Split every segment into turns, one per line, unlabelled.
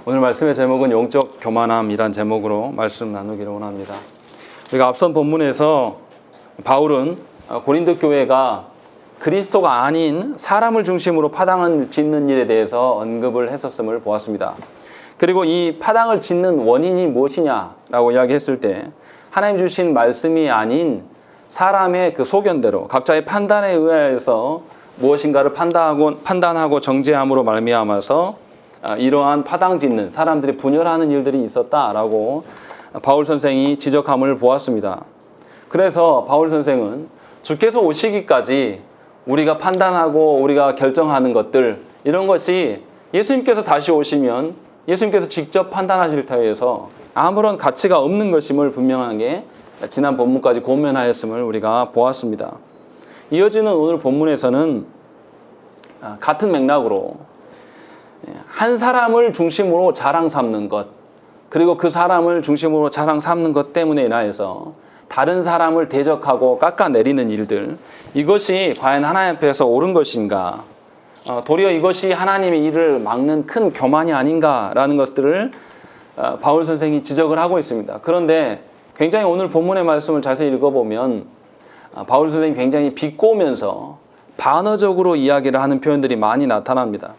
오늘 말씀의 제목은 영적 교만함이란 제목으로 말씀 나누기를 원합니다. 우리가 앞선 본문에서 바울은 고린도 교회가 그리스도가 아닌 사람을 중심으로 파당을 짓는 일에 대해서 언급을 했었음을 보았습니다. 그리고 이 파당을 짓는 원인이 무엇이냐라고 이야기했을 때 하나님 주신 말씀이 아닌 사람의 그 소견대로 각자의 판단에 의해서 무엇인가를 판단하고 정죄함으로 말미암아서 이러한 파당짓는 사람들이 분열하는 일들이 있었다라고 바울 선생이 지적함을 보았습니다. 그래서 바울 선생은 주께서 오시기까지 우리가 판단하고 우리가 결정하는 것들, 이런 것이 예수님께서 다시 오시면 예수님께서 직접 판단하실 터여서 아무런 가치가 없는 것임을 분명하게 지난 본문까지 고면하였음을 우리가 보았습니다. 이어지는 오늘 본문에서는 같은 맥락으로 한 사람을 중심으로 자랑 삼는 것, 그리고 그 사람을 중심으로 자랑 삼는 것 때문에 인하여서 다른 사람을 대적하고 깎아내리는 일들, 이것이 과연 하나님 앞에서 옳은 것인가, 도리어 이것이 하나님의 일을 막는 큰 교만이 아닌가라는 것들을 바울 선생이 지적을 하고 있습니다. 그런데 굉장히 오늘 본문의 말씀을 자세히 읽어보면 바울 선생이 굉장히 비꼬면서 반어적으로 이야기를 하는 표현들이 많이 나타납니다.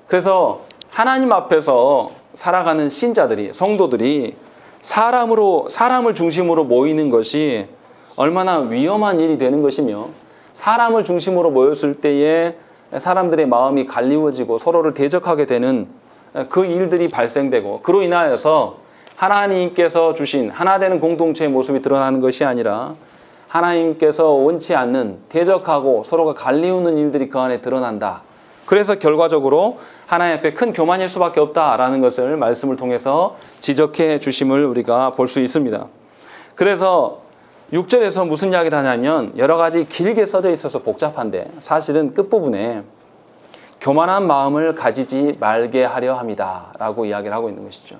그래서 하나님 앞에서 살아가는 신자들이, 성도들이 사람을 중심으로 모이는 것이 얼마나 위험한 일이 되는 것이며, 사람을 중심으로 모였을 때에 사람들의 마음이 갈리워지고 서로를 대적하게 되는 그 일들이 발생되고, 그로 인하여서 하나님께서 주신 하나 되는 공동체의 모습이 드러나는 것이 아니라 하나님께서 원치 않는 대적하고 서로가 갈리우는 일들이 그 안에 드러난다. 그래서 결과적으로 하나님 앞에 큰 교만일 수밖에 없다라는 것을 말씀을 통해서 지적해 주심을 우리가 볼 수 있습니다. 그래서 6절에서 무슨 이야기를 하냐면, 여러 가지 길게 써져 있어서 복잡한데 사실은 끝부분에 교만한 마음을 가지지 말게 하려 합니다 라고 이야기를 하고 있는 것이죠.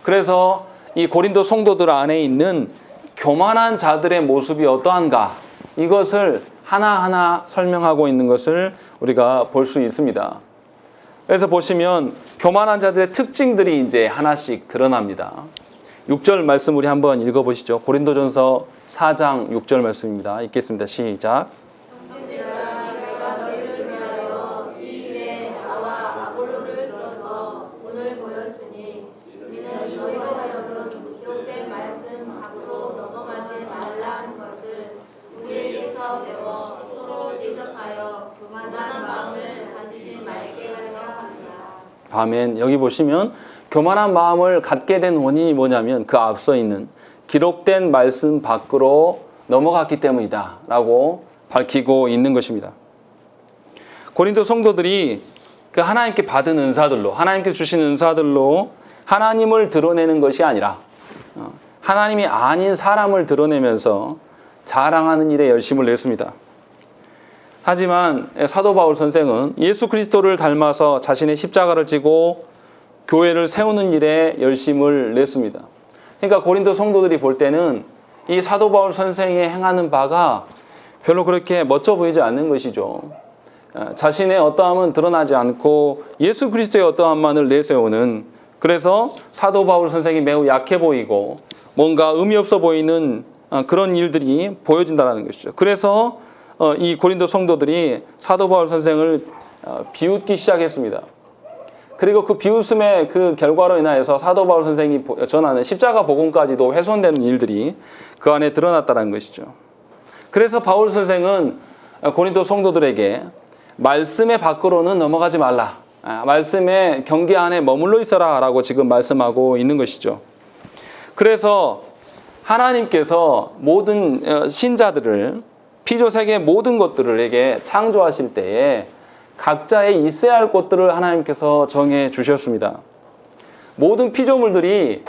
그래서 이 고린도 성도들 안에 있는 교만한 자들의 모습이 어떠한가, 이것을 하나하나 설명하고 있는 것을 우리가 볼 수 있습니다. 그래서 보시면 교만한 자들의 특징들이 이제 하나씩 드러납니다. 6절 말씀 우리 한번 읽어보시죠. 고린도전서 4장 6절 말씀입니다. 읽겠습니다. 시작. 아멘. 여기 보시면 교만한 마음을 갖게 된 원인이 뭐냐면 그 앞서 있는 기록된 말씀 밖으로 넘어갔기 때문이다 라고 밝히고 있는 것입니다. 고린도 성도들이 그 하나님께 받은 은사들로, 하나님께 주신 은사들로 하나님을 드러내는 것이 아니라 하나님이 아닌 사람을 드러내면서 자랑하는 일에 열심을 냈습니다. 하지만 사도 바울 선생은 예수 그리스도를 닮아서 자신의 십자가를 지고 교회를 세우는 일에 열심을 냈습니다. 그러니까 고린도 성도들이 볼 때는 이 사도 바울 선생의 행하는 바가 별로 그렇게 멋져 보이지 않는 것이죠. 자신의 어떠함은 드러나지 않고 예수 그리스도의 어떠함만을 내세우는, 그래서 사도 바울 선생이 매우 약해 보이고 뭔가 의미 없어 보이는 그런 일들이 보여진다는 것이죠. 그래서 이 고린도 성도들이 사도 바울 선생을 비웃기 시작했습니다. 그리고 그 비웃음의 그 결과로 인하여서 사도 바울 선생이 전하는 십자가 복음까지도 훼손되는 일들이 그 안에 드러났다는 것이죠. 그래서 바울 선생은 고린도 성도들에게 말씀의 밖으로는 넘어가지 말라, 말씀의 경계 안에 머물러 있어라 라고 지금 말씀하고 있는 것이죠. 그래서 하나님께서 모든 신자들을, 피조세계의 모든 것들에게 창조하실 때에 각자의 있어야 할 것들을 하나님께서 정해 주셨습니다. 모든 피조물들이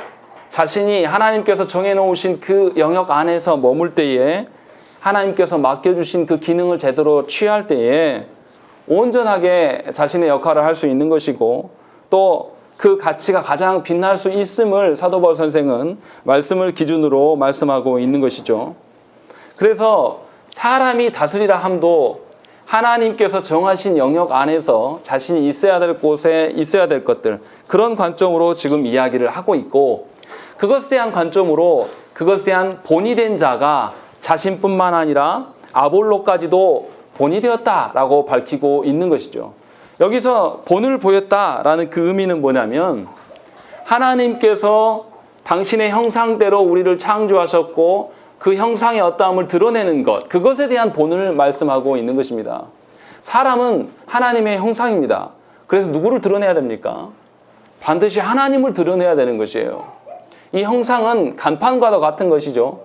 자신이 하나님께서 정해 놓으신 그 영역 안에서 머물 때에, 하나님께서 맡겨주신 그 기능을 제대로 취할 때에 온전하게 자신의 역할을 할 수 있는 것이고, 또 그 가치가 가장 빛날 수 있음을 사도 바울 선생은 말씀을 기준으로 말씀하고 있는 것이죠. 그래서 사람이 다스리라 함도 하나님께서 정하신 영역 안에서 자신이 있어야 될 곳에 있어야 될 것들, 그런 관점으로 지금 이야기를 하고 있고, 그것에 대한 관점으로 그것에 대한 본이 된 자가 자신뿐만 아니라 아볼로까지도 본이 되었다라고 밝히고 있는 것이죠. 여기서 본을 보였다라는 그 의미는 뭐냐면, 하나님께서 당신의 형상대로 우리를 창조하셨고 그 형상의 어떠함을 드러내는 것, 그것에 대한 본을 말씀하고 있는 것입니다. 사람은 하나님의 형상입니다. 그래서 누구를 드러내야 됩니까? 반드시 하나님을 드러내야 되는 것이에요. 이 형상은 간판과도 같은 것이죠.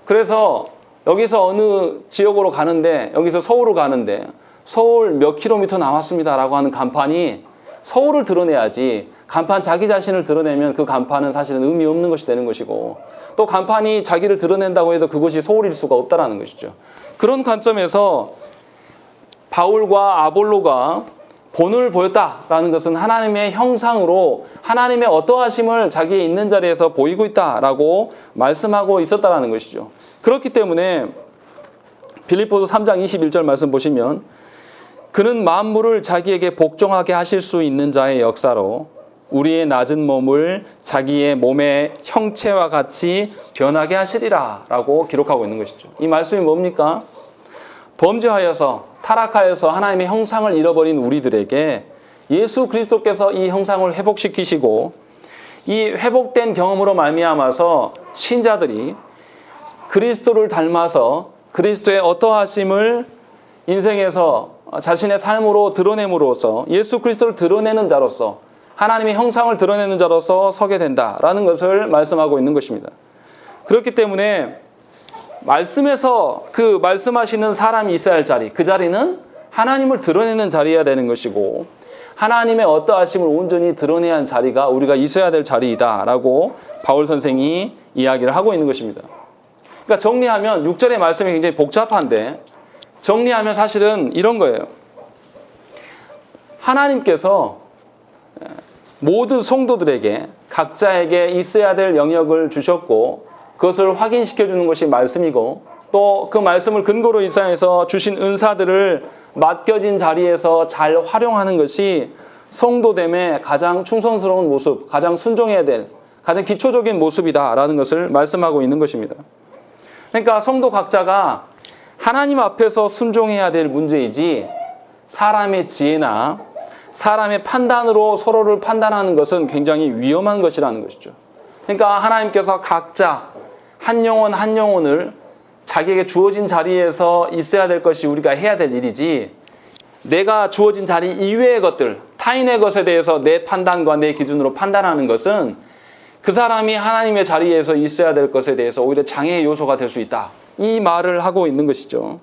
그래서 여기서 어느 지역으로 가는데, 여기서 서울을 가는데 서울 몇 킬로미터 남았습니다라고 하는 간판이 서울을 드러내야지, 간판 자기 자신을 드러내면 그 간판은 사실은 의미 없는 것이 되는 것이고, 또 간판이 자기를 드러낸다고 해도 그것이 서울일 수가 없다는 것이죠. 그런 관점에서 바울과 아볼로가 본을 보였다라는 것은 하나님의 형상으로 하나님의 어떠하심을 자기의 있는 자리에서 보이고 있다라고 말씀하고 있었다는 것이죠. 그렇기 때문에 빌립보서 3장 21절 말씀 보시면, 그는 만물을 자기에게 복종하게 하실 수 있는 자의 역사로 우리의 낮은 몸을 자기의 몸의 형체와 같이 변하게 하시리라 라고 기록하고 있는 것이죠. 이 말씀이 뭡니까? 범죄하여서 타락하여서 하나님의 형상을 잃어버린 우리들에게 예수 그리스도께서 이 형상을 회복시키시고, 이 회복된 경험으로 말미암아서 신자들이 그리스도를 닮아서 그리스도의 어떠하심을 인생에서 자신의 삶으로 드러냄으로써 예수 그리스도를 드러내는 자로서, 하나님의 형상을 드러내는 자로서 서게 된다라는 것을 말씀하고 있는 것입니다. 그렇기 때문에 말씀에서 그 말씀하시는 사람이 있어야 할 자리, 그 자리는 하나님을 드러내는 자리여야 되는 것이고, 하나님의 어떠하심을 온전히 드러내야 하는 자리가 우리가 있어야 될 자리이다라고 바울 선생이 이야기를 하고 있는 것입니다. 그러니까 정리하면 6절의 말씀이 굉장히 복잡한데, 정리하면 사실은 이런 거예요. 하나님께서 모든 성도들에게 각자에게 있어야 될 영역을 주셨고, 그것을 확인시켜 주는 것이 말씀이고, 또 그 말씀을 근거로 이 세상에서 주신 은사들을 맡겨진 자리에서 잘 활용하는 것이 성도됨의 가장 충성스러운 모습, 가장 순종해야 될 가장 기초적인 모습이다라는 것을 말씀하고 있는 것입니다. 그러니까 성도 각자가 하나님 앞에서 순종해야 될 문제이지, 사람의 지혜나 사람의 판단으로 서로를 판단하는 것은 굉장히 위험한 것이라는 것이죠. 그러니까 하나님께서 각자 한 영혼 한 영혼을 자기에게 주어진 자리에서 있어야 될 것이 우리가 해야 될 일이지, 내가 주어진 자리 이외의 것들, 타인의 것에 대해서 내 판단과 내 기준으로 판단하는 것은 그 사람이 하나님의 자리에서 있어야 될 것에 대해서 오히려 장애의 요소가 될 수 있다, 이 말을 하고 있는 것이죠.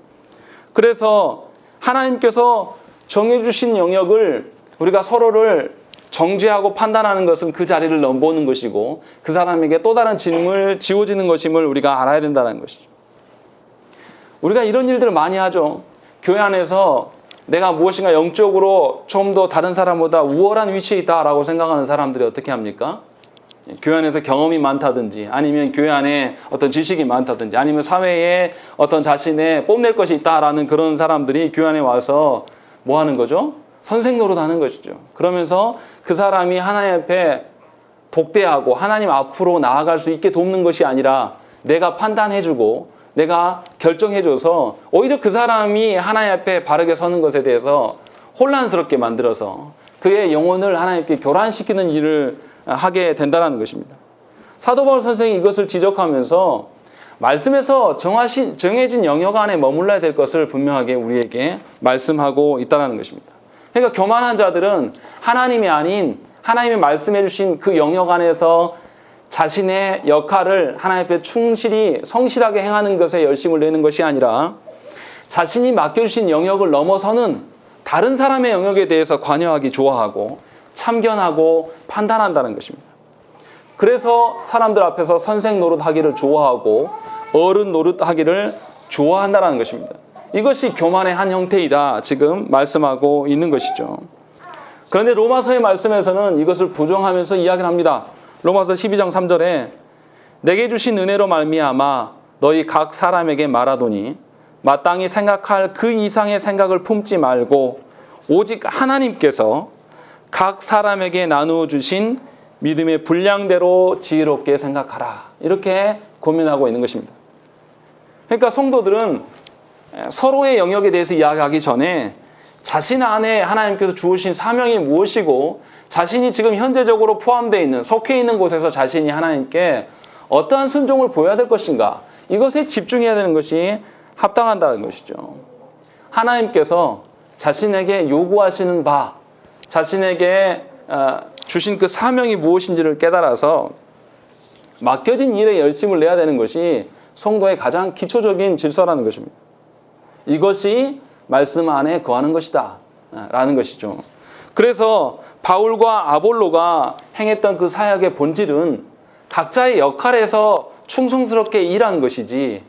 그래서 하나님께서 정해주신 영역을 우리가 서로를 정죄하고 판단하는 것은 그 자리를 넘보는 것이고, 그 사람에게 또 다른 짐을 지워지는 것임을 우리가 알아야 된다는 것이죠. 우리가 이런 일들을 많이 하죠. 교회 안에서 내가 무엇인가 영적으로 좀 더 다른 사람보다 우월한 위치에 있다라고 생각하는 사람들이 어떻게 합니까? 교회 안에서 경험이 많다든지, 아니면 교회 안에 어떤 지식이 많다든지, 아니면 사회에 어떤 자신의 뽐낼 것이 있다라는 그런 사람들이 교회 안에 와서 뭐 하는 거죠? 선생 노릇하는 것이죠. 그러면서 그 사람이 하나님 앞에 독대하고 하나님 앞으로 나아갈 수 있게 돕는 것이 아니라, 내가 판단해주고 내가 결정해줘서 오히려 그 사람이 하나님 앞에 바르게 서는 것에 대해서 혼란스럽게 만들어서 그의 영혼을 하나님께 교란시키는 일을 하게 된다는 것입니다. 사도 바울 선생이 이것을 지적하면서 말씀에서 정해진 영역 안에 머물러야 될 것을 분명하게 우리에게 말씀하고 있다는 것입니다. 그러니까 교만한 자들은 하나님이 아닌 하나님이 말씀해 주신 그 영역 안에서 자신의 역할을 하나님 앞에 충실히 성실하게 행하는 것에 열심을 내는 것이 아니라, 자신이 맡겨주신 영역을 넘어서는 다른 사람의 영역에 대해서 관여하기 좋아하고 참견하고 판단한다는 것입니다. 그래서 사람들 앞에서 선생 노릇하기를 좋아하고 어른 노릇하기를 좋아한다는 것입니다. 이것이 교만의 한 형태이다, 지금 말씀하고 있는 것이죠. 그런데 로마서의 말씀에서는 이것을 부정하면서 이야기를 합니다. 로마서 12장 3절에 내게 주신 은혜로 말미암아 너희 각 사람에게 말하노니 마땅히 생각할 그 이상의 생각을 품지 말고 오직 하나님께서 각 사람에게 나누어 주신 믿음의 분량대로 지혜롭게 생각하라. 이렇게 고민하고 있는 것입니다. 그러니까 성도들은 서로의 영역에 대해서 이야기하기 전에 자신 안에 하나님께서 주신 사명이 무엇이고 자신이 지금 현재적으로 포함되어 있는, 속해 있는 곳에서 자신이 하나님께 어떠한 순종을 보여야 될 것인가, 이것에 집중해야 되는 것이 합당하다는 것이죠. 하나님께서 자신에게 요구하시는 바, 자신에게 주신 그 사명이 무엇인지를 깨달아서 맡겨진 일에 열심을 내야 되는 것이 성도의 가장 기초적인 질서라는 것입니다. 이것이 말씀 안에 거하는 것이다 라는 것이죠. 그래서 바울과 아볼로가 행했던 그 사역의 본질은 각자의 역할에서 충성스럽게 일하는 것이지,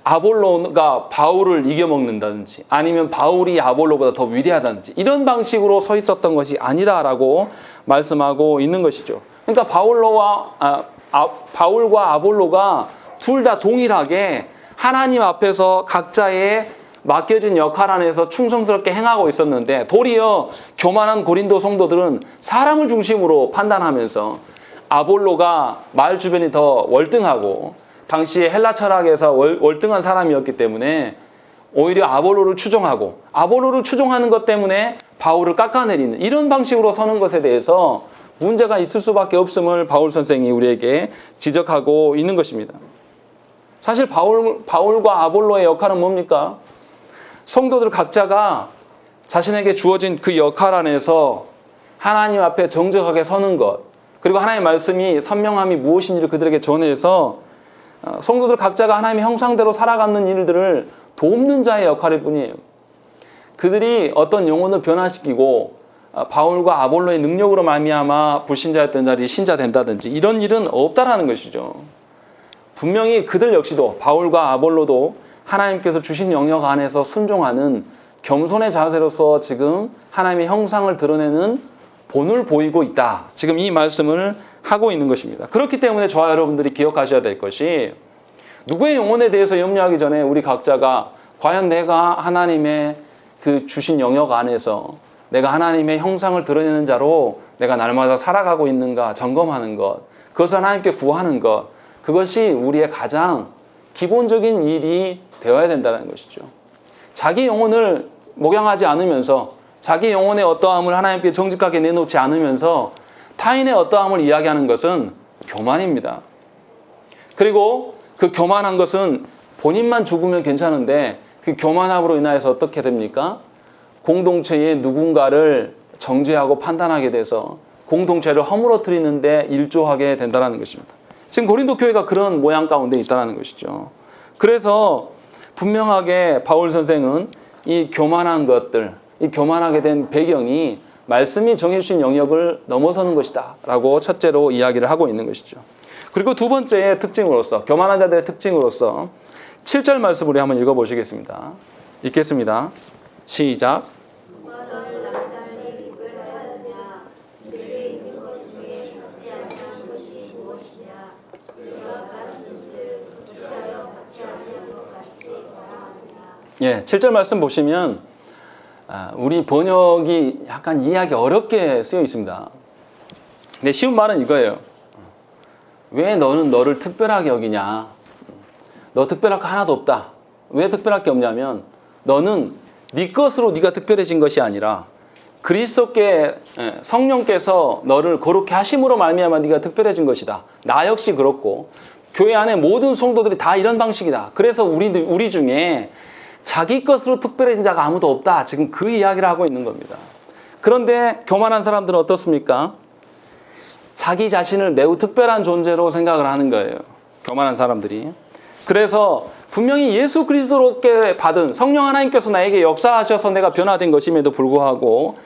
아볼로가 바울을 이겨먹는다든지 아니면 바울이 아볼로보다 더 위대하다든지 이런 방식으로 서 있었던 것이 아니다라고 말씀하고 있는 것이죠. 그러니까 바울과 아볼로가 둘 다 동일하게 하나님 앞에서 각자의 맡겨진 역할 안에서 충성스럽게 행하고 있었는데, 도리어 교만한 고린도 성도들은 사람을 중심으로 판단하면서 아볼로가 마을 주변이 더 월등하고 당시에 헬라 철학에서 월등한 사람이었기 때문에 오히려 아볼로를 추종하고, 아볼로를 추종하는 것 때문에 바울을 깎아내리는 이런 방식으로 서는 것에 대해서 문제가 있을 수밖에 없음을 바울 선생이 우리에게 지적하고 있는 것입니다. 사실 바울과 아볼로의 역할은 뭡니까? 성도들 각자가 자신에게 주어진 그 역할 안에서 하나님 앞에 정직하게 서는 것, 그리고 하나님의 말씀이 선명함이 무엇인지를 그들에게 전해서 성도들 각자가 하나님의 형상대로 살아가는 일들을 돕는 자의 역할일 뿐이에요. 그들이 어떤 영혼을 변화시키고 바울과 아볼로의 능력으로 말미암아 불신자였던 자들이 신자 된다든지 이런 일은 없다라는 것이죠. 분명히 그들 역시도, 바울과 아볼로도 하나님께서 주신 영역 안에서 순종하는 겸손의 자세로서 지금 하나님의 형상을 드러내는 본을 보이고 있다. 지금 이 말씀을 하고 있는 것입니다. 그렇기 때문에 저와 여러분들이 기억하셔야 될 것이, 누구의 영혼에 대해서 염려하기 전에 우리 각자가 과연 내가 하나님의 그 주신 영역 안에서 내가 하나님의 형상을 드러내는 자로 내가 날마다 살아가고 있는가 점검하는 것, 그것을 하나님께 구하는 것, 그것이 우리의 가장 기본적인 일이 되어야 된다는 것이죠. 자기 영혼을 목양하지 않으면서, 자기 영혼의 어떠함을 하나님께 정직하게 내놓지 않으면서 타인의 어떠함을 이야기하는 것은 교만입니다. 그리고 그 교만한 것은 본인만 죽으면 괜찮은데 그 교만함으로 인하여서 어떻게 됩니까? 공동체의 누군가를 정죄하고 판단하게 돼서 공동체를 허물어뜨리는데 일조하게 된다는 것입니다. 지금 고린도 교회가 그런 모양 가운데 있다는 것이죠. 그래서 분명하게 바울 선생은 이 교만한 것들, 이 교만하게 된 배경이 말씀이 정해주신 영역을 넘어서는 것이다 라고 첫째로 이야기를 하고 있는 것이죠. 그리고 두 번째의 특징으로서, 교만한 자들의 특징으로서 7절 말씀 우리 한번 읽어보시겠습니다. 읽겠습니다. 시작. 예, 7절 말씀 보시면 우리 번역이 약간 이해하기 어렵게 쓰여 있습니다. 근데 쉬운 말은 이거예요. 왜 너는 너를 특별하게 여기냐? 너 특별할 거 하나도 없다. 왜 특별할 게 없냐면, 너는 네 것으로 네가 특별해진 것이 아니라 그리스도께 성령께서 너를 거룩히 하심으로 말미암아 네가 특별해진 것이다. 나 역시 그렇고 교회 안에 모든 성도들이 다 이런 방식이다. 그래서 우리 중에 자기 것으로 특별해진 자가 아무도 없다. 지금 그 이야기를 하고 있는 겁니다. 그런데 교만한 사람들은 어떻습니까? 자기 자신을 매우 특별한 존재로 생각을 하는 거예요. 교만한 사람들이. 그래서 분명히 예수 그리스도께 받은 성령 하나님께서 나에게 역사하셔서 내가 변화된 것임에도 불구하고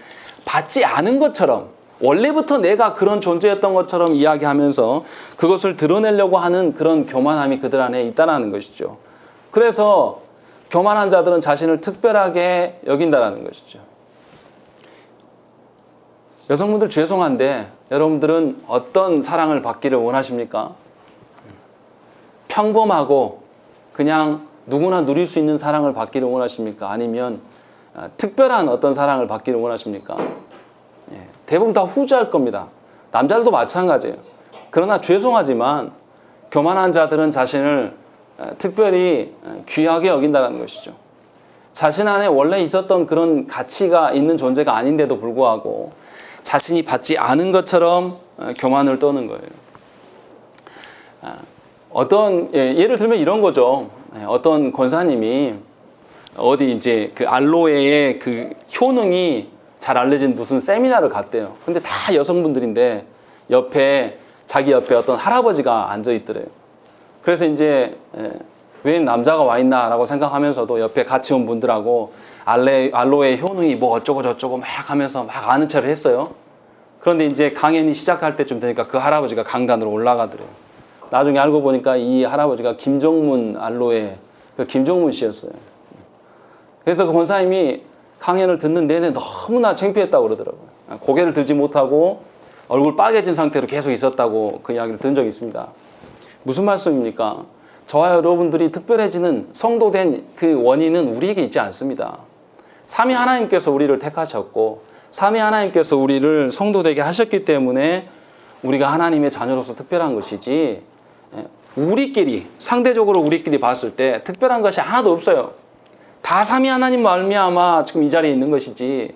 받지 않은 것처럼, 원래부터 내가 그런 존재였던 것처럼 이야기하면서 그것을 드러내려고 하는 그런 교만함이 그들 안에 있다는 것이죠. 그래서 교만한 자들은 자신을 특별하게 여긴다는 것이죠. 여성분들 죄송한데 여러분들은 어떤 사랑을 받기를 원하십니까? 평범하고 그냥 누구나 누릴 수 있는 사랑을 받기를 원하십니까? 아니면 특별한 어떤 사랑을 받기를 원하십니까? 대부분 다 후자일 겁니다. 남자들도 마찬가지예요. 그러나 죄송하지만 교만한 자들은 자신을 특별히 귀하게 여긴다는 것이죠. 자신 안에 원래 있었던 그런 가치가 있는 존재가 아닌데도 불구하고 자신이 받지 않은 것처럼 교만을 떠는 거예요. 예를 들면 이런 거죠. 어떤 권사님이 어디 이제 그 알로에의 그 효능이 잘 알려진 무슨 세미나를 갔대요. 근데 다 여성분들인데 자기 옆에 어떤 할아버지가 앉아 있더래요. 그래서 이제 왜 남자가 와 있나라고 생각하면서도 옆에 같이 온 분들하고 알로에 효능이 뭐 어쩌고 저쩌고 막 하면서 막 아는 척을 했어요. 그런데 이제 강연이 시작할 때쯤 되니까 그 할아버지가 강단으로 올라가더래요. 나중에 알고 보니까 이 할아버지가 김종문 알로에 그 김종문 씨였어요. 그래서 그 권사님이 강연을 듣는 내내 너무나 창피했다고 그러더라고요. 고개를 들지 못하고 얼굴 빨개진 상태로 계속 있었다고 그 이야기를 들은 적이 있습니다. 무슨 말씀입니까? 저와 여러분들이 특별해지는 성도된 그 원인은 우리에게 있지 않습니다. 삼위 하나님께서 우리를 택하셨고 삼위 하나님께서 우리를 성도되게 하셨기 때문에 우리가 하나님의 자녀로서 특별한 것이지, 우리끼리 상대적으로 우리끼리 봤을 때 특별한 것이 하나도 없어요. 다 삼위 하나님 말미암아 지금 이 자리에 있는 것이지,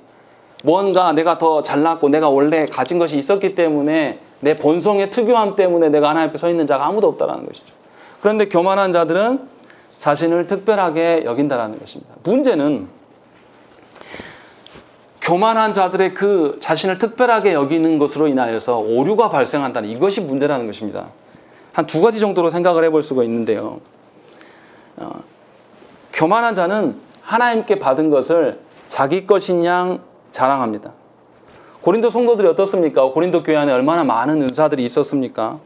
뭔가 내가 더 잘났고 내가 원래 가진 것이 있었기 때문에 내 본성의 특유함 때문에 내가 하나님 앞에 서 있는 자가 아무도 없다는 것이죠. 그런데 교만한 자들은 자신을 특별하게 여긴다는 것입니다. 문제는 교만한 자들의 그 자신을 특별하게 여기는 것으로 인하여서 오류가 발생한다는 이것이 문제라는 것입니다. 한 두 가지 정도로 생각을 해볼 수가 있는데요. 교만한 자는 하나님께 받은 것을 자기 것인 양 자랑합니다. 고린도 성도들이 어떻습니까? 고린도 교회 안에 얼마나 많은 은사들이 있었습니까?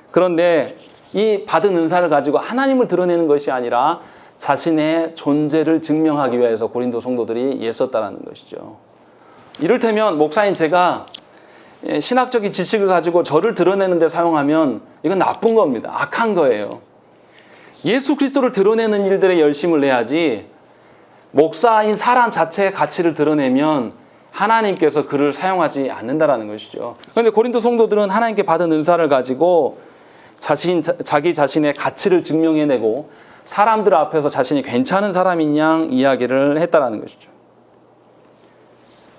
그런데 이 받은 은사를 가지고 하나님을 드러내는 것이 아니라 자신의 존재를 증명하기 위해서 고린도 성도들이 애썼다는 것이죠. 이를테면 목사인 제가 신학적인 지식을 가지고 저를 드러내는 데 사용하면 이건 나쁜 겁니다. 악한 거예요. 예수 그리스도를 드러내는 일들에 열심을 내야지, 목사인 사람 자체의 가치를 드러내면 하나님께서 그를 사용하지 않는다라는 것이죠. 그런데 고린도 성도들은 하나님께 받은 은사를 가지고 자기 자신의 가치를 증명해내고 사람들 앞에서 자신이 괜찮은 사람인 양 이야기를 했다라는 것이죠.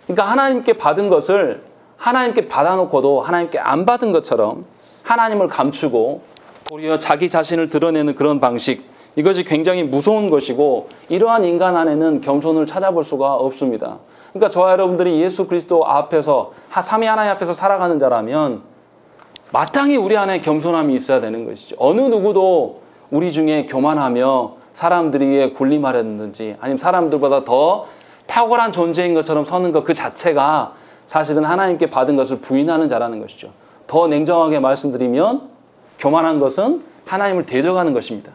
그러니까 하나님께 받은 것을 하나님께 받아놓고도 하나님께 안 받은 것처럼 하나님을 감추고 도리어 자기 자신을 드러내는 그런 방식, 이것이 굉장히 무서운 것이고 이러한 인간 안에는 겸손을 찾아볼 수가 없습니다. 그러니까 저와 여러분들이 예수 그리스도 앞에서 삼위 하나님 앞에서 살아가는 자라면 마땅히 우리 안에 겸손함이 있어야 되는 것이죠. 어느 누구도 우리 중에 교만하며 사람들이 위해 군림하려든지 아니면 사람들보다 더 탁월한 존재인 것처럼 서는 것 그 자체가 사실은 하나님께 받은 것을 부인하는 자라는 것이죠. 더 냉정하게 말씀드리면 교만한 것은 하나님을 대적하는 것입니다.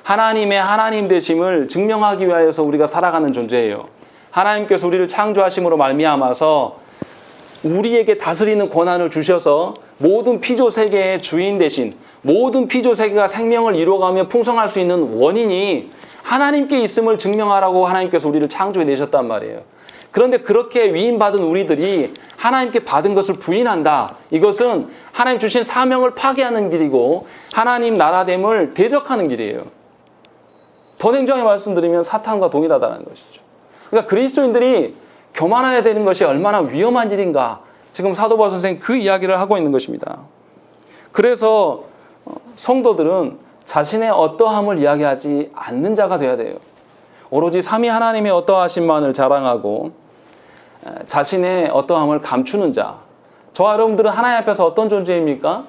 하나님의 하나님 되심을 증명하기 위하여서 우리가 살아가는 존재예요. 하나님께서 우리를 창조하심으로 말미암아서 우리에게 다스리는 권한을 주셔서 모든 피조 세계의 주인 되신, 모든 피조 세계가 생명을 이루어가며 풍성할 수 있는 원인이 하나님께 있음을 증명하라고 하나님께서 우리를 창조해 내셨단 말이에요. 그런데 그렇게 위임받은 우리들이 하나님께 받은 것을 부인한다. 이것은 하나님 주신 사명을 파괴하는 길이고 하나님 나라됨을 대적하는 길이에요. 더 냉정하게 말씀드리면 사탄과 동일하다는 것이죠. 그러니까 그리스도인들이 교만해야 되는 것이 얼마나 위험한 일인가, 지금 사도 바울 선생님 그 이야기를 하고 있는 것입니다. 그래서 성도들은 자신의 어떠함을 이야기하지 않는 자가 되어야 돼요. 오로지 삼위 하나님의 어떠하심만을 자랑하고 자신의 어떠함을 감추는 자. 저와 여러분들은 하나님 앞에서 어떤 존재입니까?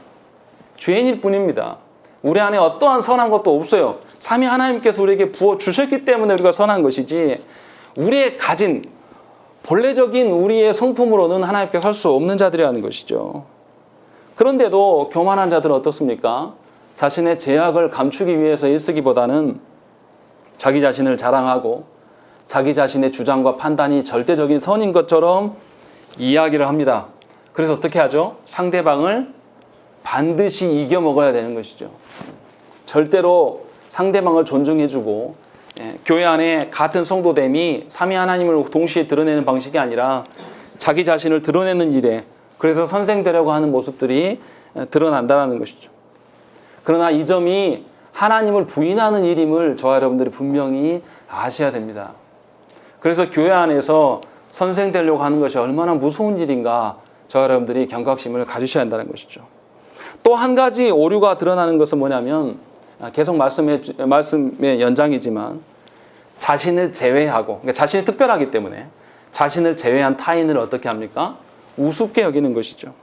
죄인일 뿐입니다. 우리 안에 어떠한 선한 것도 없어요. 삼위 하나님께서 우리에게 부어주셨기 때문에 우리가 선한 것이지, 우리의 가진 본래적인 우리의 성품으로는 하나님께 설 수 없는 자들이라는 것이죠. 그런데도 교만한 자들은 어떻습니까? 자신의 죄악을 감추기 위해서 애쓰기보다는 자기 자신을 자랑하고 자기 자신의 주장과 판단이 절대적인 선인 것처럼 이야기를 합니다. 그래서 어떻게 하죠? 상대방을 반드시 이겨먹어야 되는 것이죠. 절대로 상대방을 존중해주고, 교회 안에 같은 성도됨이 삼위 하나님을 동시에 드러내는 방식이 아니라 자기 자신을 드러내는 일에, 그래서 선생되려고 하는 모습들이 드러난다는 것이죠. 그러나 이 점이 하나님을 부인하는 일임을 저와 여러분들이 분명히 아셔야 됩니다. 그래서 교회 안에서 선생되려고 하는 것이 얼마나 무서운 일인가 저와 여러분들이 경각심을 가지셔야 한다는 것이죠. 또 한 가지 오류가 드러나는 것은 뭐냐면, 계속 말씀의 연장이지만, 자신을 제외하고, 그러니까 자신이 특별하기 때문에 자신을 제외한 타인을 어떻게 합니까? 우습게 여기는 것이죠.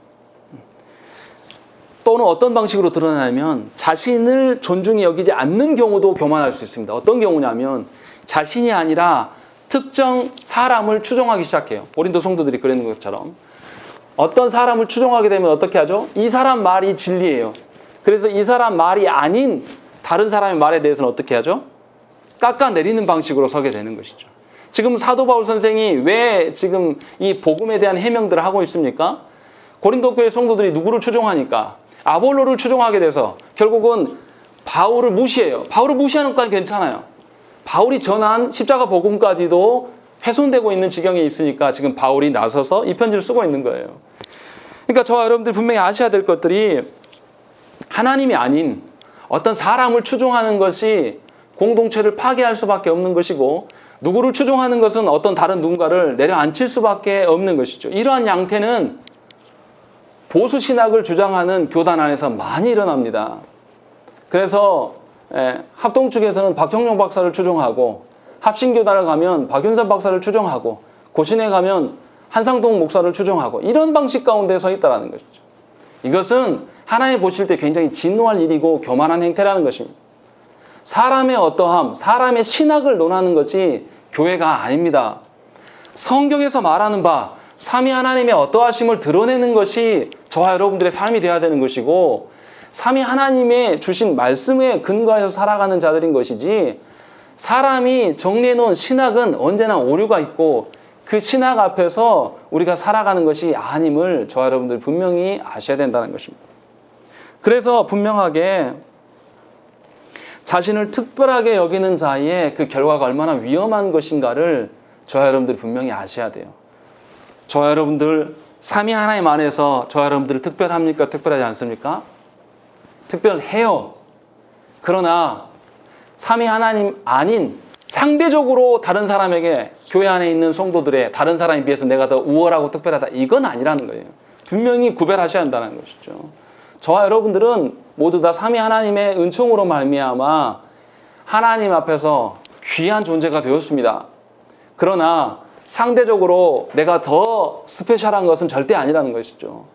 또는 어떤 방식으로 드러나냐면, 자신을 존중히 여기지 않는 경우도 교만할 수 있습니다. 어떤 경우냐면, 자신이 아니라 특정 사람을 추종하기 시작해요. 고린도 성도들이 그러는 것처럼. 어떤 사람을 추종하게 되면 어떻게 하죠? 이 사람 말이 진리예요. 그래서 이 사람 말이 아닌 다른 사람의 말에 대해서는 어떻게 하죠? 깎아내리는 방식으로 서게 되는 것이죠. 지금 사도 바울 선생이 왜 지금 이 복음에 대한 해명들을 하고 있습니까? 고린도 교회 성도들이 누구를 추종하니까? 아볼로를 추종하게 돼서 결국은 바울을 무시해요. 바울을 무시하는 건 괜찮아요. 바울이 전한 십자가 복음까지도 훼손되고 있는 지경에 있으니까 지금 바울이 나서서 이 편지를 쓰고 있는 거예요. 그러니까 저와 여러분들 분명히 아셔야 될 것들이, 하나님이 아닌 어떤 사람을 추종하는 것이 공동체를 파괴할 수밖에 없는 것이고, 누구를 추종하는 것은 어떤 다른 누군가를 내려앉힐 수밖에 없는 것이죠. 이러한 양태는 보수 신학을 주장하는 교단 안에서 많이 일어납니다. 그래서 합동 측에서는 박형룡 박사를 추종하고, 합신교단을 가면 박윤선 박사를 추종하고, 고신에 가면 한상동 목사를 추종하고, 이런 방식 가운데 서 있다는 것이죠. 이것은 하나님 보실 때 굉장히 진노할 일이고 교만한 행태라는 것입니다. 사람의 어떠함, 사람의 신학을 논하는 것이 교회가 아닙니다. 성경에서 말하는 바 삼위 하나님의 어떠하심을 드러내는 것이 저와 여러분들의 삶이 되어야 되는 것이고, 삼위 하나님의 주신 말씀에 근거해서 살아가는 자들인 것이지, 사람이 정리해놓은 신학은 언제나 오류가 있고 그 신학 앞에서 우리가 살아가는 것이 아님을 저와 여러분들 분명히 아셔야 된다는 것입니다. 그래서 분명하게 자신을 특별하게 여기는 자의 그 결과가 얼마나 위험한 것인가를 저와 여러분들이 분명히 아셔야 돼요. 저와 여러분들 삼위 하나님 안에서 저와 여러분들 특별합니까? 특별하지 않습니까? 특별해요. 그러나 삼위 하나님 아닌 상대적으로 다른 사람에게, 교회 안에 있는 성도들의 다른 사람에 비해서 내가 더 우월하고 특별하다, 이건 아니라는 거예요. 분명히 구별하셔야 한다는 것이죠. 저와 여러분들은 모두 다 삼위 하나님의 은총으로 말미암아 하나님 앞에서 귀한 존재가 되었습니다. 그러나 상대적으로 내가 더 스페셜한 것은 절대 아니라는 것이죠.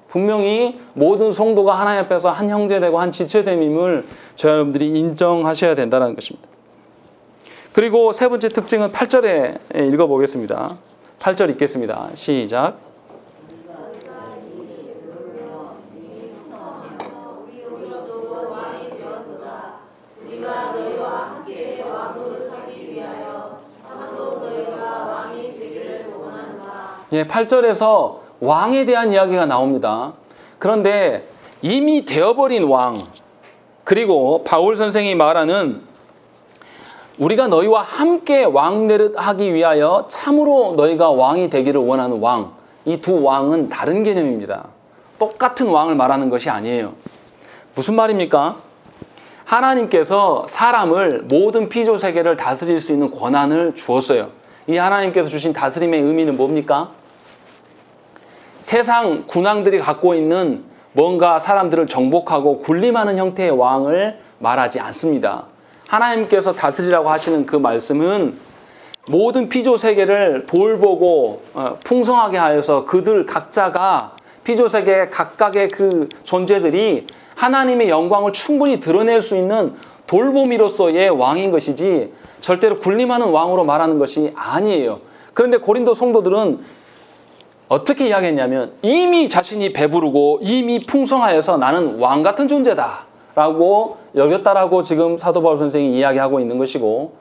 분명히 모든 성도가 하나님 앞에서 한 형제되고 한 지체됨임을 저와 여러분들이 인정하셔야 된다는 것입니다. 그리고 세 번째 특징은 8절에 읽어보겠습니다. 8절 읽겠습니다. 시작. 예, 8절에서 왕에 대한 이야기가 나옵니다. 그런데 이미 되어버린 왕, 그리고 바울 선생이 말하는 우리가 너희와 함께 왕노릇 하기 위하여 참으로 너희가 왕이 되기를 원하는 왕, 이 두 왕은 다른 개념입니다. 똑같은 왕을 말하는 것이 아니에요. 무슨 말입니까? 하나님께서 사람을 모든 피조 세계를 다스릴 수 있는 권한을 주었어요. 이 하나님께서 주신 다스림의 의미는 뭡니까? 세상 군왕들이 갖고 있는 뭔가 사람들을 정복하고 군림하는 형태의 왕을 말하지 않습니다. 하나님께서 다스리라고 하시는 그 말씀은 모든 피조 세계를 돌보고 풍성하게 하여서 그들 각자가 피조 세계 각각의 그 존재들이 하나님의 영광을 충분히 드러낼 수 있는 돌보미로서의 왕인 것이지 절대로 군림하는 왕으로 말하는 것이 아니에요. 그런데 고린도 성도들은 어떻게 이야기했냐면 이미 자신이 배부르고 이미 풍성하여서 나는 왕 같은 존재다 라고 여겼다라고 지금 사도 바울 선생이 이야기하고 있는 것이고,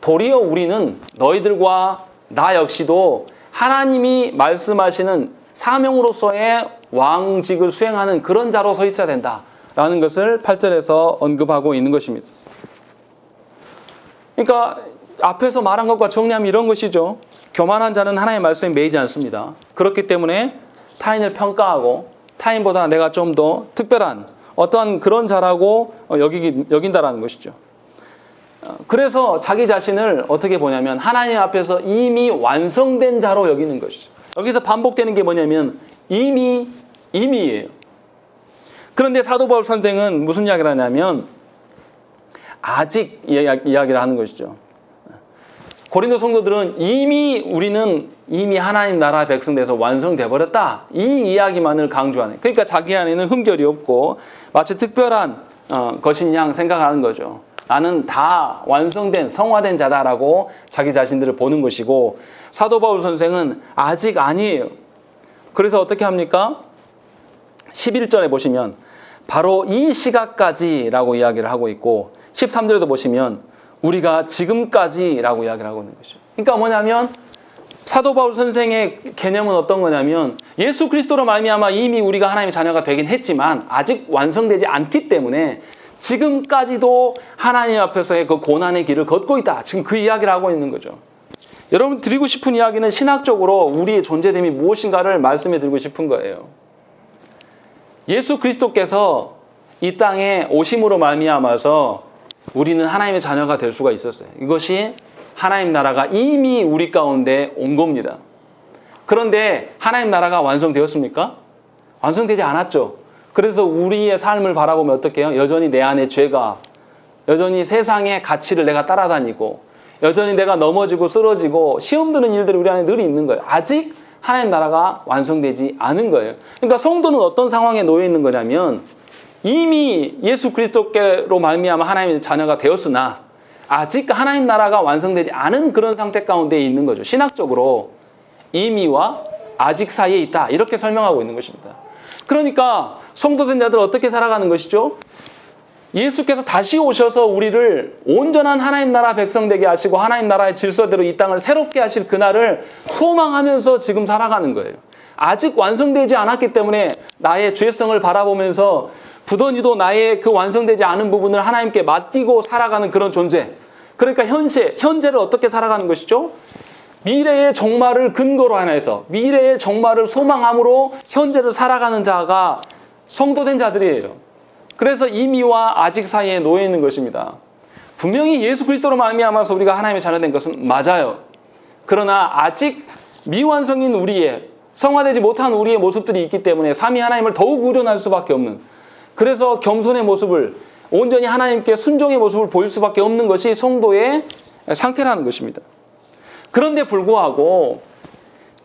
도리어 우리는 너희들과 나 역시도 하나님이 말씀하시는 사명으로서의 왕직을 수행하는 그런 자로 서 있어야 된다라는 것을 8절에서 언급하고 있는 것입니다. 그러니까 앞에서 말한 것과 정리하면 이런 것이죠. 교만한 자는 하나님의 말씀에 매이지 않습니다. 그렇기 때문에 타인을 평가하고 타인보다 내가 좀 더 특별한 어떠한 그런 자라고 여긴다라는 것이죠. 그래서 자기 자신을 어떻게 보냐면 하나님 앞에서 이미 완성된 자로 여기는 것이죠. 여기서 반복되는 게 뭐냐면 이미예요. 그런데 사도 바울 선생은 무슨 이야기를 하냐면 아직 이야기를 하는 것이죠. 고린도 성도들은 우리는 이미 하나님 나라 백성 돼서 완성돼 버렸다. 이 이야기만을 강조하는. 그러니까 자기 안에는 흠결이 없고 마치 특별한 것인 양 생각하는 거죠. 나는 다 완성된 성화된 자다라고 자기 자신들을 보는 것이고 사도 바울 선생은 아직 아니에요. 그래서 어떻게 합니까? 11절에 보시면 바로 이 시각까지라고 이야기를 하고 있고 13절에도 보시면 우리가 지금까지라고 이야기를 하고 있는 것이죠. 그러니까 뭐냐면 사도 바울 선생의 개념은 어떤 거냐면 예수 그리스도로 말미암아 이미 우리가 하나님의 자녀가 되긴 했지만 아직 완성되지 않기 때문에 지금까지도 하나님 앞에서의 그 고난의 길을 걷고 있다. 지금 그 이야기를 하고 있는 거죠. 여러분 드리고 싶은 이야기는 신학적으로 우리의 존재됨이 무엇인가를 말씀해 드리고 싶은 거예요. 예수 그리스도께서 이 땅에 오심으로 말미암아서 우리는 하나님의 자녀가 될 수가 있었어요. 이것이 하나님 나라가 이미 우리 가운데 온 겁니다. 그런데 하나님 나라가 완성되었습니까? 완성되지 않았죠. 그래서 우리의 삶을 바라보면 어떻게 해요? 여전히 내 안에 죄가, 여전히 세상의 가치를 내가 따라다니고 여전히 내가 넘어지고 쓰러지고 시험 드는 일들이 우리 안에 늘 있는 거예요. 아직 하나님 나라가 완성되지 않은 거예요. 그러니까 성도는 어떤 상황에 놓여 있는 거냐면 이미 예수 그리스도께로 말미암아 하나님의 자녀가 되었으나 아직 하나님 나라가 완성되지 않은 그런 상태 가운데 있는 거죠. 신학적으로 이미와 아직 사이에 있다. 이렇게 설명하고 있는 것입니다. 그러니까 성도된 자들 어떻게 살아가는 것이죠? 예수께서 다시 오셔서 우리를 온전한 하나님 나라 백성 되게 하시고 하나님 나라의 질서대로 이 땅을 새롭게 하실 그날을 소망하면서 지금 살아가는 거예요. 아직 완성되지 않았기 때문에 나의 죄성을 바라보면서 부더니도 나의 그 완성되지 않은 부분을 하나님께 맡기고 살아가는 그런 존재. 그러니까 현재를 어떻게 살아가는 것이죠? 미래의 종말을 근거로 하나 해서 미래의 종말을 소망함으로 현재를 살아가는 자가 성도된 자들이에요. 그래서 이미와 아직 사이에 놓여 있는 것입니다. 분명히 예수 그리스도로 말미암아서 우리가 하나님의 자녀된 것은 맞아요. 그러나 아직 미완성인 우리의 성화되지 못한 우리의 모습들이 있기 때문에 삼위 하나님을 더욱 의존할 수밖에 없는, 그래서 겸손의 모습을 온전히 하나님께 순종의 모습을 보일 수밖에 없는 것이 성도의 상태라는 것입니다. 그런데 불구하고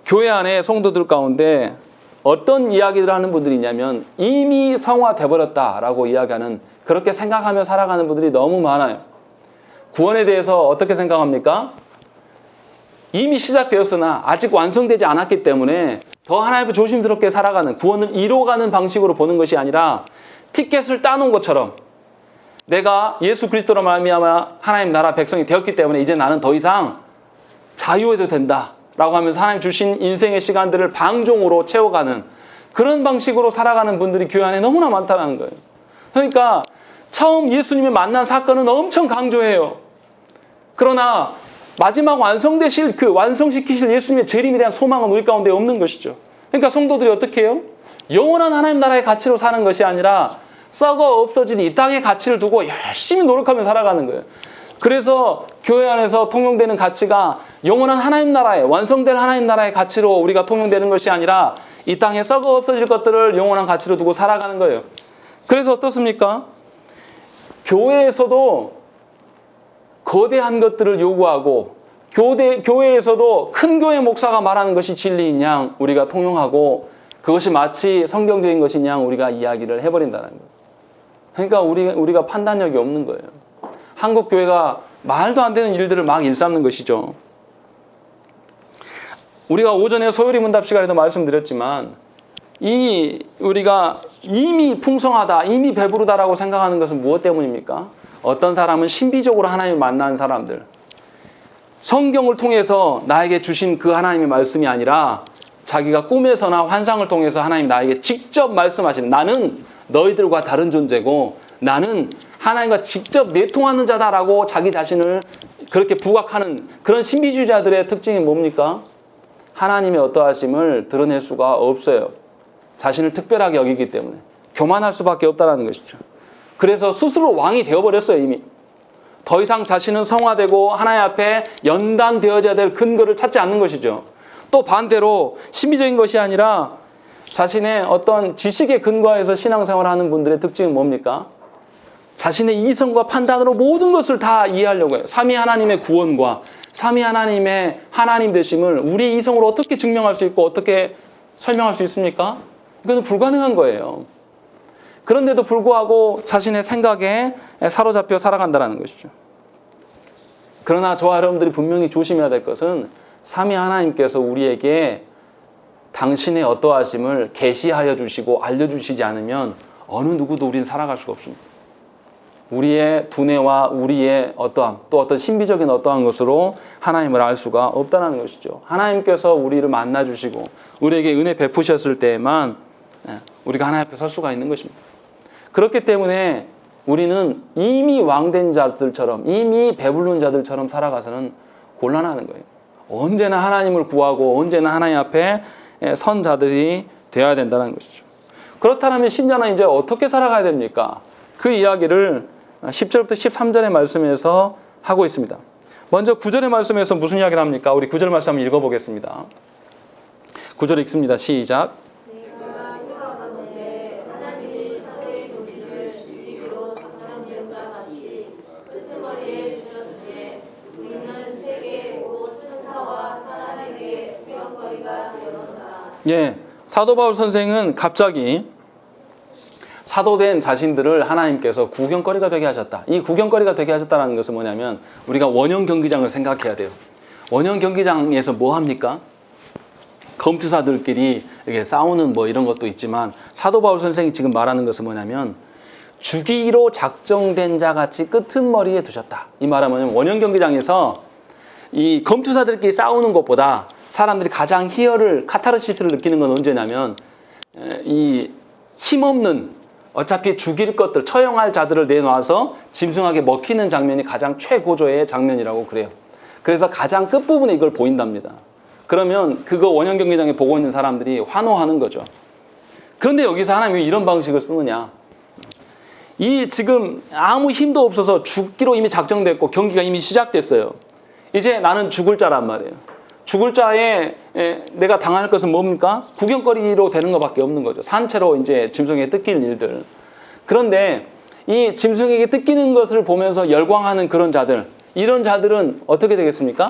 교회 안에 성도들 가운데 어떤 이야기를 하는 분들이 있냐면 이미 성화돼 버렸다라고 이야기하는, 그렇게 생각하며 살아가는 분들이 너무 많아요. 구원에 대해서 어떻게 생각합니까? 이미 시작되었으나 아직 완성되지 않았기 때문에 더 하나님을 조심스럽게 살아가는, 구원을 이뤄가는 방식으로 보는 것이 아니라 티켓을 따놓은 것처럼 내가 예수 그리스도로 말미암아 하나님 나라 백성이 되었기 때문에 이제 나는 더 이상 자유해도 된다 라고 하면서 하나님 주신 인생의 시간들을 방종으로 채워가는 그런 방식으로 살아가는 분들이 교회 안에 너무나 많다는 거예요. 그러니까 처음 예수님을 만난 사건은 엄청 강조해요. 그러나 마지막 완성되실 완성시키실 예수님의 재림에 대한 소망은 우리 가운데 없는 것이죠. 그러니까 성도들이 어떻게 해요? 영원한 하나님 나라의 가치로 사는 것이 아니라 썩어 없어진 이 땅의 가치를 두고 열심히 노력하며 살아가는 거예요. 그래서 교회 안에서 통용되는 가치가 영원한 하나님 나라의, 완성된 하나님 나라의 가치로 우리가 통용되는 것이 아니라 이 땅에 썩어 없어질 것들을 영원한 가치로 두고 살아가는 거예요. 그래서 어떻습니까? 교회에서도 거대한 것들을 요구하고 교회에서도 큰 교회 목사가 말하는 것이 진리인 양 우리가 통용하고 그것이 마치 성경적인 것인 양 우리가 이야기를 해버린다는 거예요. 그러니까 우리가 판단력이 없는 거예요. 한국 교회가 말도 안 되는 일들을 막 일삼는 것이죠. 우리가 오전에 소요리 문답 시간에도 말씀드렸지만 우리가 이미 풍성하다, 이미 배부르다라고 생각하는 것은 무엇 때문입니까? 어떤 사람은 신비적으로 하나님을 만난 사람들, 성경을 통해서 나에게 주신 그 하나님의 말씀이 아니라 자기가 꿈에서나 환상을 통해서 하나님 나에게 직접 말씀하시는, 나는 너희들과 다른 존재고 나는 하나님과 직접 내통하는 자다라고 자기 자신을 그렇게 부각하는 그런 신비주의자들의 특징이 뭡니까? 하나님의 어떠하심을 드러낼 수가 없어요. 자신을 특별하게 여기기 때문에 교만할 수밖에 없다는 것이죠. 그래서 스스로 왕이 되어버렸어요. 이미 더 이상 자신은 성화되고 하나님 앞에 연단되어져야 될 근거를 찾지 않는 것이죠. 또 반대로 신비적인 것이 아니라 자신의 어떤 지식에 근거해서 신앙생활을 하는 분들의 특징은 뭡니까? 자신의 이성과 판단으로 모든 것을 다 이해하려고 해요. 삼위 하나님의 구원과 삼위 하나님의 하나님 되심을 우리 이성으로 어떻게 증명할 수 있고 어떻게 설명할 수 있습니까? 이것은 불가능한 거예요. 그런데도 불구하고 자신의 생각에 사로잡혀 살아간다는 것이죠. 그러나 저와 여러분들이 분명히 조심해야 될 것은 삼위 하나님께서 우리에게 당신의 어떠하심을 계시하여 주시고 알려주시지 않으면 어느 누구도 우리는 살아갈 수가 없습니다. 우리의 두뇌와 우리의 어떠함, 또 어떤 신비적인 어떠한 것으로 하나님을 알 수가 없다는 것이죠. 하나님께서 우리를 만나주시고 우리에게 은혜 베푸셨을 때에만 우리가 하나님 앞에 설 수가 있는 것입니다. 그렇기 때문에 우리는 이미 왕된 자들처럼, 이미 배부른 자들처럼 살아가서는 곤란하는 거예요. 언제나 하나님을 구하고 언제나 하나님 앞에 선 자들이 되어야 된다는 것이죠. 그렇다면 신자는 이제 어떻게 살아가야 됩니까? 그 이야기를 10절부터 13절의 말씀에서 하고 있습니다. 먼저 9절의 말씀에서 무슨 이야기를 합니까? 우리 9절 말씀 한번 읽어보겠습니다. 9절 읽습니다. 시작. 예, 사도 바울 선생은 갑자기 사도된 자신들을 하나님께서 구경거리가 되게 하셨다. 이 구경거리가 되게 하셨다는 것은 뭐냐면 우리가 원형 경기장을 생각해야 돼요. 원형 경기장에서 뭐 합니까? 검투사들끼리 이렇게 싸우는 뭐 이런 것도 있지만 사도 바울 선생이 지금 말하는 것은 뭐냐면 죽이기로 작정된 자같이 끄트머리에 두셨다. 이 말하면 원형 경기장에서 이 검투사들끼리 싸우는 것보다 사람들이 가장 희열을 카타르시스를 느끼는 건 언제냐면 이 힘없는 어차피 죽일 것들 처형할 자들을 내놔서 짐승하게 먹히는 장면이 가장 최고조의 장면이라고 그래요. 그래서 가장 끝부분에 이걸 보인답니다. 그러면 그거 원형 경기장에 보고 있는 사람들이 환호하는 거죠. 그런데 여기서 하나님이 왜 이런 방식을 쓰느냐? 이 지금 아무 힘도 없어서 죽기로 이미 작정됐고 경기가 이미 시작됐어요. 이제 나는 죽을 자란 말이에요. 죽을 자에 내가 당할 것은 뭡니까? 구경거리로 되는 것밖에 없는 거죠. 산채로 이제 짐승에게 뜯길 일들. 그런데 이 짐승에게 뜯기는 것을 보면서 열광하는 그런 자들, 이런 자들은 어떻게 되겠습니까?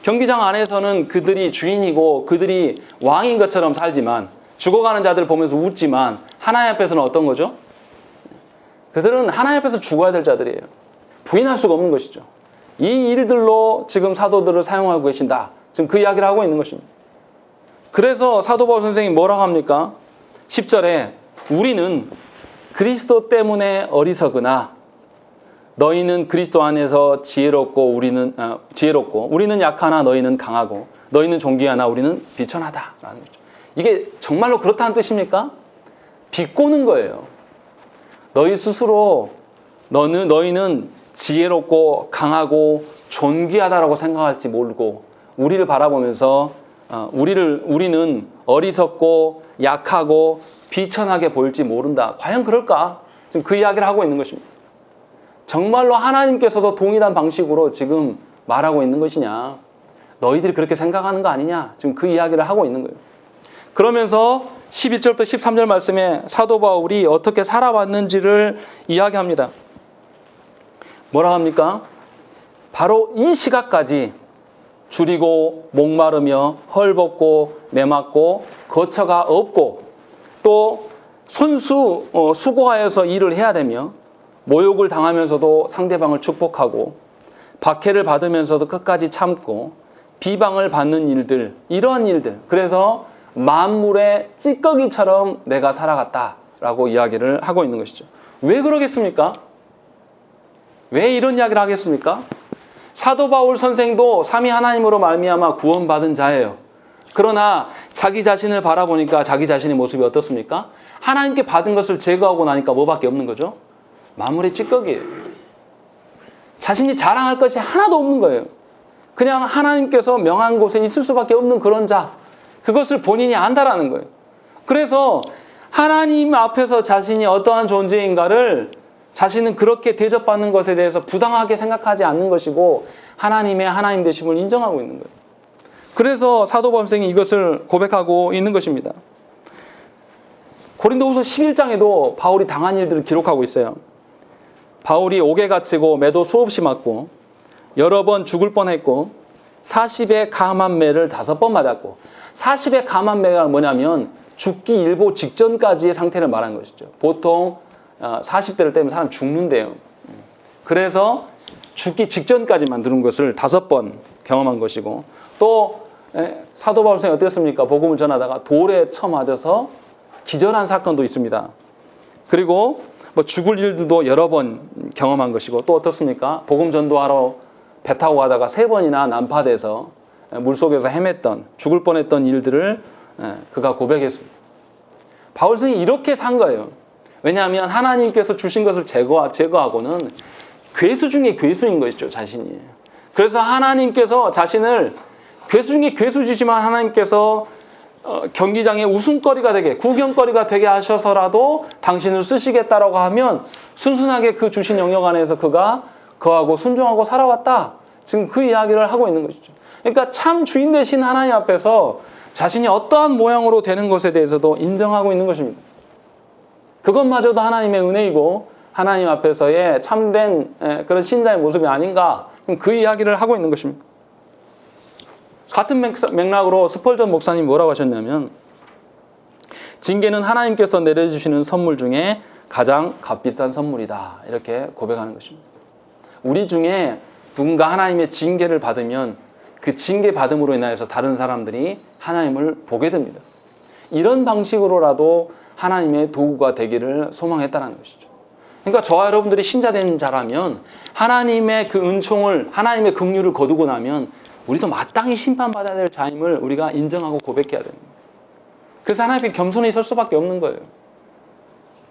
경기장 안에서는 그들이 주인이고 그들이 왕인 것처럼 살지만 죽어가는 자들 보면서 웃지만 하나님 앞에서는 어떤 거죠? 그들은 하나님 앞에서 죽어야 될 자들이에요. 부인할 수가 없는 것이죠. 이 일들로 지금 사도들을 사용하고 계신다. 지금 그 이야기를 하고 있는 것입니다. 그래서 사도 바울 선생이 뭐라고 합니까? 10절에 우리는 그리스도 때문에 어리석으나 너희는 그리스도 안에서 지혜롭고 우리는 약하나 너희는 강하고 너희는 존귀하나 우리는 비천하다라는 거죠. 이게 정말로 그렇다는 뜻입니까? 비꼬는 거예요. 너희 스스로 너희는 지혜롭고 강하고 존귀하다라고 생각할지 모르고 우리를 바라보면서 우리는 어리석고 약하고 비천하게 보일지 모른다. 과연 그럴까? 지금 그 이야기를 하고 있는 것입니다. 정말로 하나님께서도 동일한 방식으로 지금 말하고 있는 것이냐? 너희들이 그렇게 생각하는 거 아니냐? 지금 그 이야기를 하고 있는 거예요. 그러면서 11절부터 13절 말씀에 사도 바울이 어떻게 살아왔는지를 이야기합니다. 뭐라 합니까? 바로 이 시각까지 줄이고 목마르며 헐벗고 메맞고 거처가 없고 또 수고하여서 일을 해야 되며 모욕을 당하면서도 상대방을 축복하고 박해를 받으면서도 끝까지 참고 비방을 받는 일들, 이러한 일들, 그래서 만물의 찌꺼기처럼 내가 살아갔다라고 이야기를 하고 있는 것이죠. 왜 그러겠습니까? 왜 이런 이야기를 하겠습니까? 사도 바울 선생도 삼위 하나님으로 말미암아 구원받은 자예요. 그러나 자기 자신을 바라보니까 자기 자신의 모습이 어떻습니까? 하나님께 받은 것을 제거하고 나니까 뭐밖에 없는 거죠? 마무리 찌꺼기예요. 자신이 자랑할 것이 하나도 없는 거예요. 그냥 하나님께서 명한 곳에 있을 수밖에 없는 그런 자, 그것을 본인이 안다라는 거예요. 그래서 하나님 앞에서 자신이 어떠한 존재인가를 자신은 그렇게 대접받는 것에 대해서 부당하게 생각하지 않는 것이고 하나님의 하나님 되심을 인정하고 있는 거예요. 그래서 사도 바울이 이것을 고백하고 있는 것입니다. 고린도후서 11장에도 바울이 당한 일들을 기록하고 있어요. 바울이 옥에 갇히고 매도 수없이 맞고 여러 번 죽을 뻔했고 40의 감한 매를 5번 맞았고, 40의 감한 매가 뭐냐면 죽기 일보 직전까지의 상태를 말하는 것이죠. 보통 40대를 때면 사람 죽는데요. 그래서 죽기 직전까지 만드는 것을 5번 경험한 것이고, 또 사도 바울 선생이 어땠습니까? 복음을 전하다가 돌에 쳐맞아서 기절한 사건도 있습니다. 그리고 뭐 죽을 일도 여러 번 경험한 것이고, 또 어떻습니까? 복음 전도하러 배 타고 가다가 3번이나 난파돼서 물속에서 헤맸던, 죽을 뻔했던 일들을 그가 고백했습니다. 바울 선생이 이렇게 산 거예요. 왜냐하면 하나님께서 주신 것을 제거하고는 괴수 중에 괴수인 것이죠, 자신이. 그래서 하나님께서 자신을 괴수 중에 괴수지만 하나님께서 경기장의 웃음거리가 되게, 구경거리가 되게 하셔서라도 당신을 쓰시겠다라고 하면 순순하게 그 주신 영역 안에서 그가 거하고 순종하고 살아왔다. 지금 그 이야기를 하고 있는 것이죠. 그러니까 참 주인 되신 하나님 앞에서 자신이 어떠한 모양으로 되는 것에 대해서도 인정하고 있는 것입니다. 그것마저도 하나님의 은혜이고 하나님 앞에서의 참된 그런 신자의 모습이 아닌가, 그 이야기를 하고 있는 것입니다. 같은 맥락으로 스펄전 목사님이 뭐라고 하셨냐면, 징계는 하나님께서 내려주시는 선물 중에 가장 값비싼 선물이다, 이렇게 고백하는 것입니다. 우리 중에 누군가 하나님의 징계를 받으면 그 징계 받음으로 인하여서 다른 사람들이 하나님을 보게 됩니다. 이런 방식으로라도 하나님의 도구가 되기를 소망했다는 것이죠. 그러니까 저와 여러분들이 신자된 자라면 하나님의 그 은총을, 하나님의 긍휼을 거두고 나면 우리도 마땅히 심판받아야 될 자임을 우리가 인정하고 고백해야 됩니다. 그래서 하나님 앞에 겸손히 설 수밖에 없는 거예요.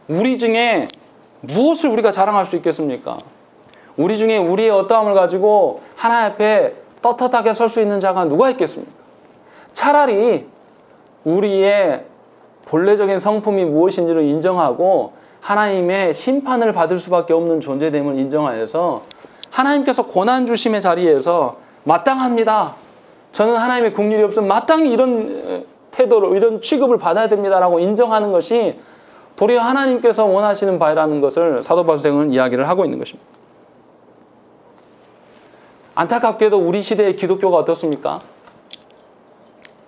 우리 중에 무엇을 우리가 자랑할 수 있겠습니까? 우리 중에 우리의 어떠함을 가지고 하나님 앞에 떳떳하게 설 수 있는 자가 누가 있겠습니까? 차라리 우리의 본래적인 성품이 무엇인지를 인정하고 하나님의 심판을 받을 수밖에 없는 존재됨을 인정하여서 하나님께서 고난 주심의 자리에서 마땅합니다. 저는 하나님의 긍휼이 없으면 마땅히 이런 태도로, 이런 취급을 받아야 됩니다라고 인정하는 것이 도리어 하나님께서 원하시는 바라는 것을 사도 바울 선생은 이야기를 하고 있는 것입니다. 안타깝게도 우리 시대의 기독교가 어떻습니까?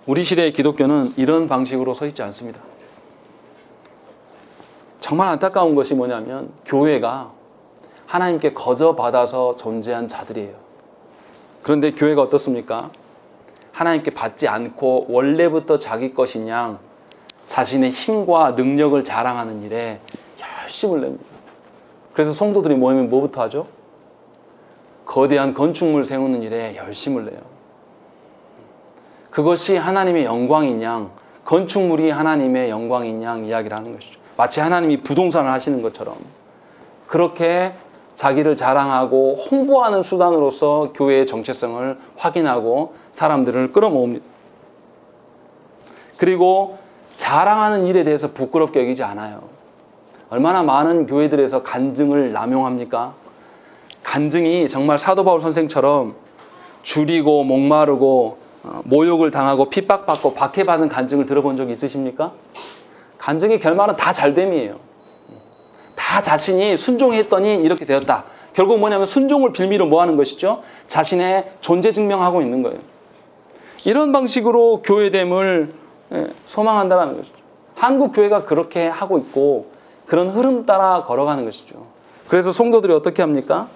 우리 시대의 기독교는 이런 방식으로 서 있지 않습니다. 정말 안타까운 것이 뭐냐면 교회가 하나님께 거저 받아서 존재한 자들이에요. 그런데 교회가 어떻습니까? 하나님께 받지 않고 원래부터 자기 것인 양 자신의 힘과 능력을 자랑하는 일에 열심을 냅니다. 그래서 성도들이 모이면 뭐부터 하죠? 거대한 건축물 세우는 일에 열심을 내요. 그것이 하나님의 영광인 양, 건축물이 하나님의 영광인 양 이야기를 하는 것이죠. 마치 하나님이 부동산을 하시는 것처럼 그렇게 자기를 자랑하고 홍보하는 수단으로서 교회의 정체성을 확인하고 사람들을 끌어모읍니다. 그리고 자랑하는 일에 대해서 부끄럽게 여기지 않아요. 얼마나 많은 교회들에서 간증을 남용합니까? 간증이 정말 사도 바울 선생처럼 줄이고 목마르고 모욕을 당하고 핍박받고 박해받은 간증을 들어본 적 있으십니까? 간증의 결말은 다 잘됨이에요. 다 자신이 순종했더니 이렇게 되었다. 결국 뭐냐면 순종을 빌미로 뭐 하는 것이죠? 자신의 존재 증명하고 있는 거예요. 이런 방식으로 교회됨을 소망한다는 것이죠. 한국 교회가 그렇게 하고 있고 그런 흐름 따라 걸어가는 것이죠. 그래서 성도들이 어떻게 합니까?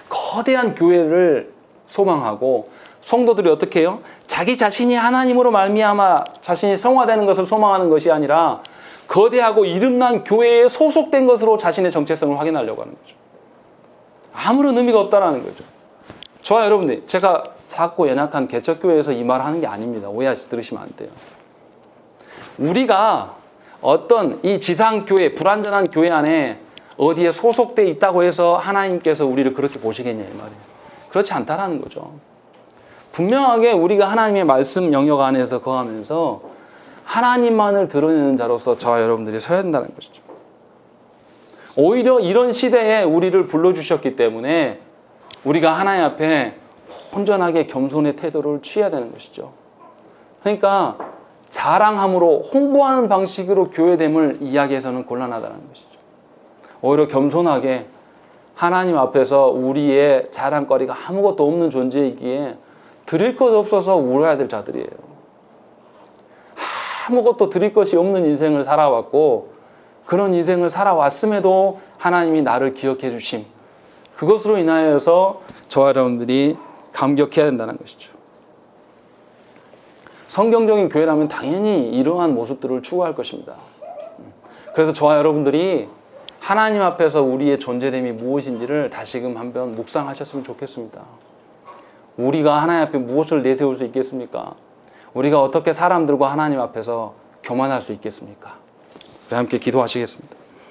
거대한 교회를 소망하고 성도들이 어떻게 해요? 자기 자신이 하나님으로 말미암아 자신이 성화되는 것을 소망하는 것이 아니라 거대하고 이름난 교회에 소속된 것으로 자신의 정체성을 확인하려고 하는 거죠. 아무런 의미가 없다는 거죠. 저와 여러분들, 제가 작고 연약한 개척교회에서 이 말을 하는 게 아닙니다. 오해하시 들으시면 안 돼요. 우리가 어떤 이 지상교회, 불완전한 교회 안에 어디에 소속돼 있다고 해서 하나님께서 우리를 그렇게 보시겠냐 이 말이에요. 그렇지 않다라는 거죠. 분명하게 우리가 하나님의 말씀 영역 안에서 거하면서 하나님만을 드러내는 자로서 저와 여러분들이 서야 된다는 것이죠. 오히려 이런 시대에 우리를 불러주셨기 때문에 우리가 하나님 앞에 온전하게 겸손의 태도를 취해야 되는 것이죠. 그러니까 자랑함으로 홍보하는 방식으로 교회됨을 이야기해서는 곤란하다는 것이죠. 오히려 겸손하게 하나님 앞에서 우리의 자랑거리가 아무것도 없는 존재이기에 드릴 것 없어서 울어야 될 자들이에요. 아무것도 드릴 것이 없는 인생을 살아왔고 그런 인생을 살아왔음에도 하나님이 나를 기억해 주심, 그것으로 인하여서 저와 여러분들이 감격해야 된다는 것이죠. 성경적인 교회라면 당연히 이러한 모습들을 추구할 것입니다. 그래서 저와 여러분들이 하나님 앞에서 우리의 존재됨이 무엇인지를 다시금 한번 묵상하셨으면 좋겠습니다. 우리가 하나님 앞에 무엇을 내세울 수 있겠습니까? 우리가 어떻게 사람들과 하나님 앞에서 교만할 수 있겠습니까? 우리 함께 기도하시겠습니다.